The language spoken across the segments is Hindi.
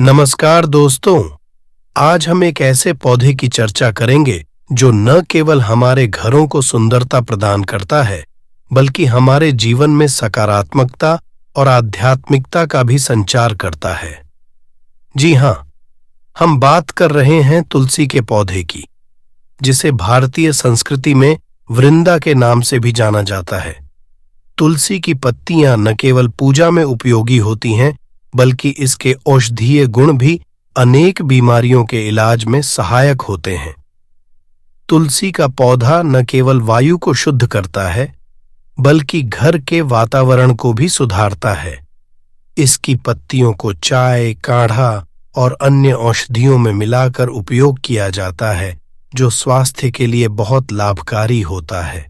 नमस्कार दोस्तों। आज हम एक ऐसे पौधे की चर्चा करेंगे जो न केवल हमारे घरों को सुंदरता प्रदान करता है, बल्कि हमारे जीवन में सकारात्मकता और आध्यात्मिकता का भी संचार करता है। जी हाँ, हम बात कर रहे हैं तुलसी के पौधे की, जिसे भारतीय संस्कृति में वृंदा के नाम से भी जाना जाता है। तुलसी की पत्तियां न केवल पूजा में उपयोगी होती हैं, बल्कि इसके औषधीय गुण भी अनेक बीमारियों के इलाज में सहायक होते हैं। तुलसी का पौधा न केवल वायु को शुद्ध करता है, बल्कि घर के वातावरण को भी सुधारता है। इसकी पत्तियों को चाय, काढ़ा और अन्य औषधियों में मिलाकर उपयोग किया जाता है, जो स्वास्थ्य के लिए बहुत लाभकारी होता है।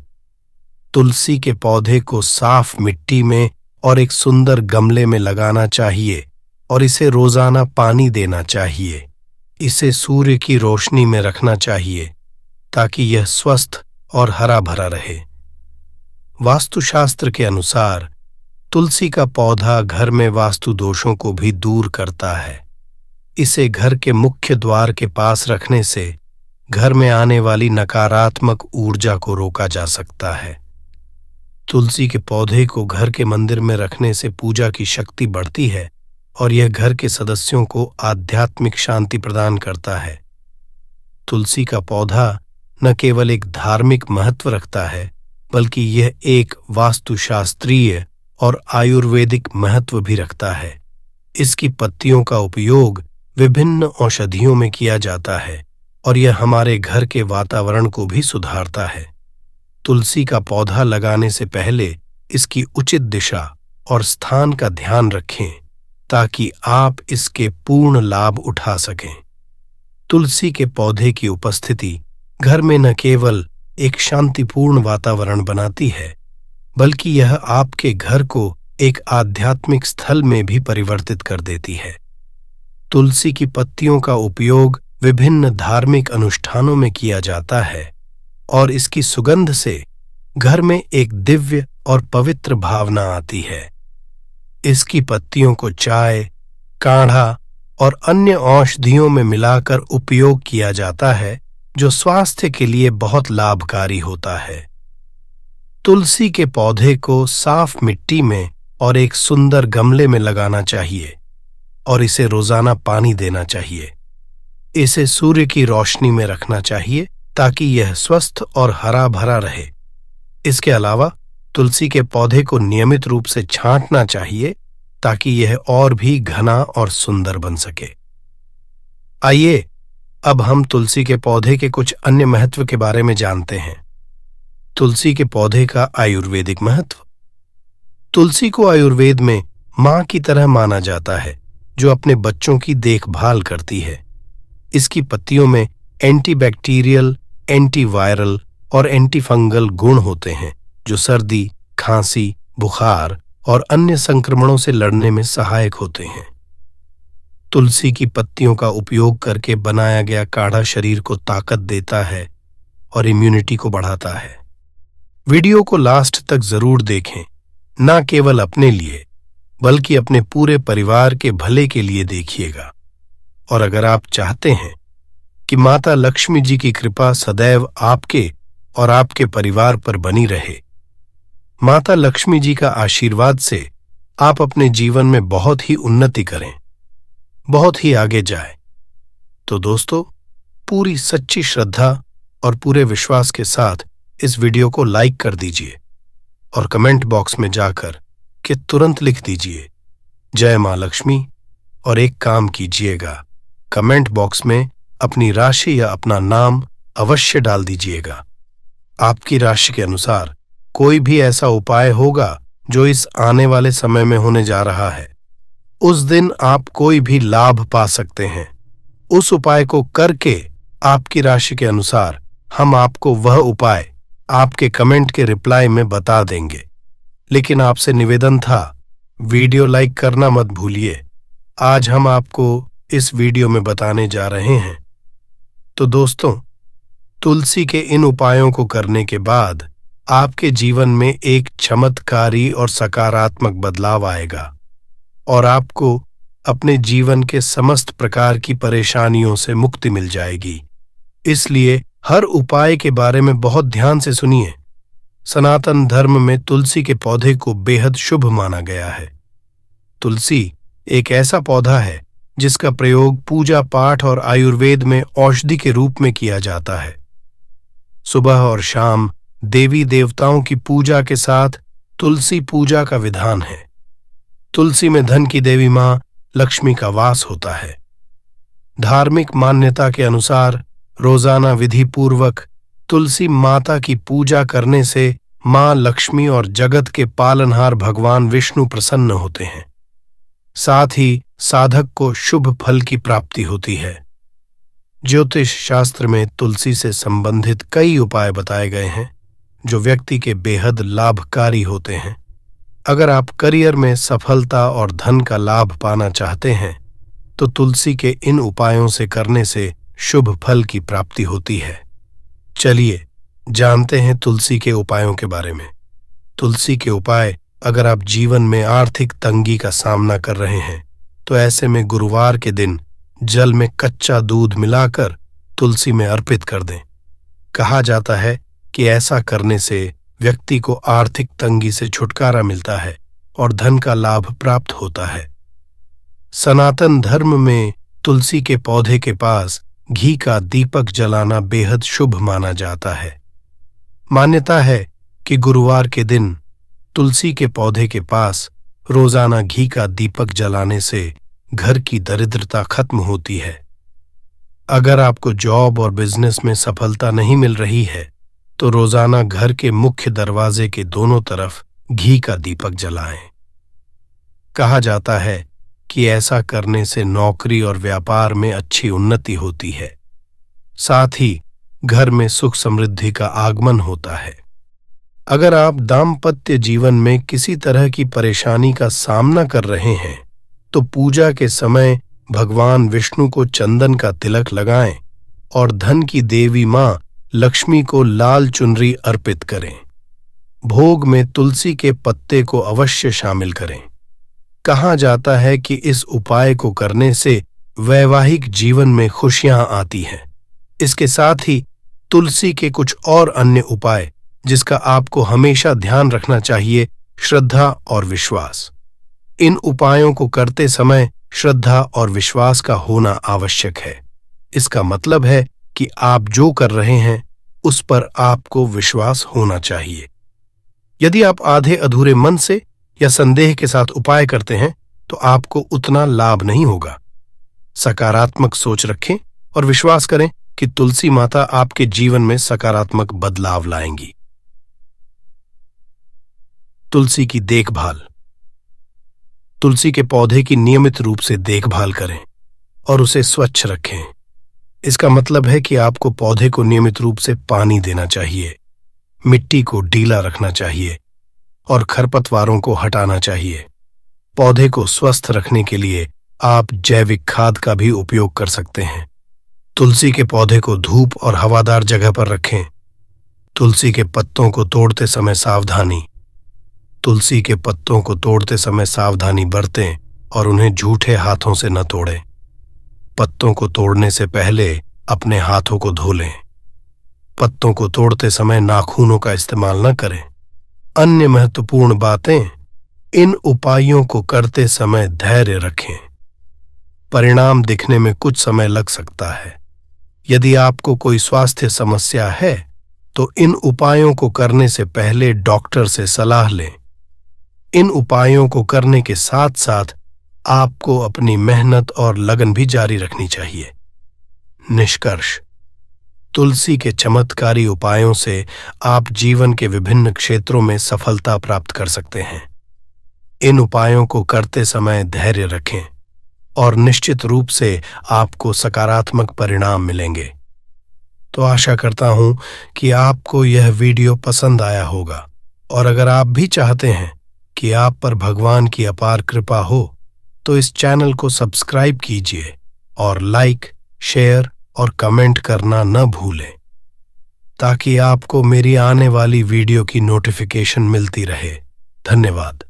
तुलसी के पौधे को साफ मिट्टी में और एक सुंदर गमले में लगाना चाहिए और इसे रोजाना पानी देना चाहिए। इसे सूर्य की रोशनी में रखना चाहिए ताकि यह स्वस्थ और हरा भरा रहे। वास्तुशास्त्र के अनुसार तुलसी का पौधा घर में वास्तु दोषों को भी दूर करता है। इसे घर के मुख्य द्वार के पास रखने से घर में आने वाली नकारात्मक ऊर्जा को रोका जा सकता है। तुलसी के पौधे को घर के मंदिर में रखने से पूजा की शक्ति बढ़ती है और यह घर के सदस्यों को आध्यात्मिक शांति प्रदान करता है। तुलसी का पौधा न केवल एक धार्मिक महत्व रखता है, बल्कि यह एक वास्तुशास्त्रीय और आयुर्वेदिक महत्व भी रखता है। इसकी पत्तियों का उपयोग विभिन्न औषधियों में किया जाता है और यह हमारे घर के वातावरण को भी सुधारता है। तुलसी का पौधा लगाने से पहले इसकी उचित दिशा और स्थान का ध्यान रखें ताकि आप इसके पूर्ण लाभ उठा सकें। तुलसी के पौधे की उपस्थिति घर में न केवल एक शांतिपूर्ण वातावरण बनाती है, बल्कि यह आपके घर को एक आध्यात्मिक स्थल में भी परिवर्तित कर देती है। तुलसी की पत्तियों का उपयोग विभिन्न धार्मिक अनुष्ठानों में किया जाता है और इसकी सुगंध से घर में एक दिव्य और पवित्र भावना आती है। इसकी पत्तियों को चाय, काढ़ा और अन्य औषधियों में मिलाकर उपयोग किया जाता है, जो स्वास्थ्य के लिए बहुत लाभकारी होता है। तुलसी के पौधे को साफ मिट्टी में और एक सुंदर गमले में लगाना चाहिए और इसे रोजाना पानी देना चाहिए। इसे सूर्य की रोशनी में रखना चाहिए ताकि यह स्वस्थ और हरा भरा रहे। इसके अलावा तुलसी के पौधे को नियमित रूप से छांटना चाहिए ताकि यह और भी घना और सुंदर बन सके। आइए अब हम तुलसी के पौधे के कुछ अन्य महत्व के बारे में जानते हैं। तुलसी के पौधे का आयुर्वेदिक महत्व। तुलसी को आयुर्वेद में मां की तरह माना जाता है, जो अपने बच्चों की देखभाल करती है। इसकी पत्तियों में एंटीबैक्टीरियल, एंटीवायरल और एंटीफंगल गुण होते हैं, जो सर्दी, खांसी, बुखार और अन्य संक्रमणों से लड़ने में सहायक होते हैं। तुलसी की पत्तियों का उपयोग करके बनाया गया काढ़ा शरीर को ताकत देता है और इम्यूनिटी को बढ़ाता है। वीडियो को लास्ट तक जरूर देखें, न केवल अपने लिए बल्कि अपने पूरे परिवार के भले के लिए देखिएगा। और अगर आप चाहते हैं कि माता लक्ष्मी जी की कृपा सदैव आपके और आपके परिवार पर बनी रहे, माता लक्ष्मी जी का आशीर्वाद से आप अपने जीवन में बहुत ही उन्नति करें, बहुत ही आगे जाएं, तो दोस्तों पूरी सच्ची श्रद्धा और पूरे विश्वास के साथ इस वीडियो को लाइक कर दीजिए और कमेंट बॉक्स में जाकर के तुरंत लिख दीजिए जय मां लक्ष्मी। और एक काम कीजिएगा, कमेंट बॉक्स में अपनी राशि या अपना नाम अवश्य डाल दीजिएगा। आपकी राशि के अनुसार कोई भी ऐसा उपाय होगा जो इस आने वाले समय में होने जा रहा है, उस दिन आप कोई भी लाभ पा सकते हैं। उस उपाय को करके आपकी राशि के अनुसार हम आपको वह उपाय आपके कमेंट के रिप्लाई में बता देंगे। लेकिन आपसे निवेदन था, वीडियो लाइक करना मत भूलिए। आज हम आपको इस वीडियो में बताने जा रहे हैं। तो दोस्तों, तुलसी के इन उपायों को करने के बाद आपके जीवन में एक चमत्कारी और सकारात्मक बदलाव आएगा और आपको अपने जीवन के समस्त प्रकार की परेशानियों से मुक्ति मिल जाएगी। इसलिए हर उपाय के बारे में बहुत ध्यान से सुनिए। सनातन धर्म में तुलसी के पौधे को बेहद शुभ माना गया है। तुलसी एक ऐसा पौधा है जिसका प्रयोग पूजा पाठ और आयुर्वेद में औषधि के रूप में किया जाता है। सुबह और शाम देवी देवताओं की पूजा के साथ तुलसी पूजा का विधान है। तुलसी में धन की देवी मां लक्ष्मी का वास होता है। धार्मिक मान्यता के अनुसार रोजाना विधि पूर्वक तुलसी माता की पूजा करने से मां लक्ष्मी और जगत के पालनहार भगवान विष्णु प्रसन्न होते हैं। साथ ही साधक को शुभ फल की प्राप्ति होती है। ज्योतिष शास्त्र में तुलसी से संबंधित कई उपाय बताए गए हैं जो व्यक्ति के बेहद लाभकारी होते हैं। अगर आप करियर में सफलता और धन का लाभ पाना चाहते हैं तो तुलसी के इन उपायों से करने से शुभ फल की प्राप्ति होती है। चलिए जानते हैं तुलसी के उपायों के बारे में। तुलसी के उपाय: अगर आप जीवन में आर्थिक तंगी का सामना कर रहे हैं तो ऐसे में गुरुवार के दिन जल में कच्चा दूध मिलाकर तुलसी में अर्पित कर दें। कहा जाता है कि ऐसा करने से व्यक्ति को आर्थिक तंगी से छुटकारा मिलता है और धन का लाभ प्राप्त होता है। सनातन धर्म में तुलसी के पौधे के पास घी का दीपक जलाना बेहद शुभ माना जाता है। मान्यता है कि गुरुवार के दिन तुलसी के पौधे के पास रोजाना घी का दीपक जलाने से घर की दरिद्रता खत्म होती है। अगर आपको जॉब और बिजनेस में सफलता नहीं मिल रही है तो रोजाना घर के मुख्य दरवाजे के दोनों तरफ घी का दीपक जलाएं। कहा जाता है कि ऐसा करने से नौकरी और व्यापार में अच्छी उन्नति होती है। साथ ही घर में सुख समृद्धि का आगमन होता है। अगर आप दाम्पत्य जीवन में किसी तरह की परेशानी का सामना कर रहे हैं तो पूजा के समय भगवान विष्णु को चंदन का तिलक लगाएं और धन की देवी मां लक्ष्मी को लाल चुनरी अर्पित करें। भोग में तुलसी के पत्ते को अवश्य शामिल करें। कहा जाता है कि इस उपाय को करने से वैवाहिक जीवन में खुशियां आती हैं। इसके साथ ही तुलसी के कुछ और अन्य उपाय जिसका आपको हमेशा ध्यान रखना चाहिए: श्रद्धा और विश्वास। इन उपायों को करते समय श्रद्धा और विश्वास का होना आवश्यक है। इसका मतलब है कि आप जो कर रहे हैं उस पर आपको विश्वास होना चाहिए। यदि आप आधे अधूरे मन से या संदेह के साथ उपाय करते हैं तो आपको उतना लाभ नहीं होगा। सकारात्मक सोच रखें और विश्वास करें कि तुलसी माता आपके जीवन में सकारात्मक बदलाव लाएंगी। तुलसी की देखभाल: तुलसी के पौधे की नियमित रूप से देखभाल करें और उसे स्वच्छ रखें। इसका मतलब है कि आपको पौधे को नियमित रूप से पानी देना चाहिए, मिट्टी को ढीला रखना चाहिए और खरपतवारों को हटाना चाहिए। पौधे को स्वस्थ रखने के लिए आप जैविक खाद का भी उपयोग कर सकते हैं। तुलसी के पौधे को धूप और हवादार जगह पर रखें। तुलसी के पत्तों को तोड़ते समय सावधानी: तुलसी के पत्तों को तोड़ते समय सावधानी बरतें और उन्हें झूठे हाथों से न तोड़ें। पत्तों को तोड़ने से पहले अपने हाथों को धो लें। पत्तों को तोड़ते समय नाखूनों का इस्तेमाल न करें। अन्य महत्वपूर्ण बातें: इन उपायों को करते समय धैर्य रखें। परिणाम दिखने में कुछ समय लग सकता है। यदि आपको कोई स्वास्थ्य समस्या है तो इन उपायों को करने से पहले डॉक्टर से सलाह लें। इन उपायों को करने के साथ साथ आपको अपनी मेहनत और लगन भी जारी रखनी चाहिए। निष्कर्ष: तुलसी के चमत्कारी उपायों से आप जीवन के विभिन्न क्षेत्रों में सफलता प्राप्त कर सकते हैं। इन उपायों को करते समय धैर्य रखें और निश्चित रूप से आपको सकारात्मक परिणाम मिलेंगे। तो आशा करता हूं कि आपको यह वीडियो पसंद आया होगा और अगर आप भी चाहते हैं कि आप पर भगवान की अपार कृपा हो तो इस चैनल को सब्सक्राइब कीजिए और लाइक, शेयर और कमेंट करना न भूलें ताकि आपको मेरी आने वाली वीडियो की नोटिफिकेशन मिलती रहे। धन्यवाद।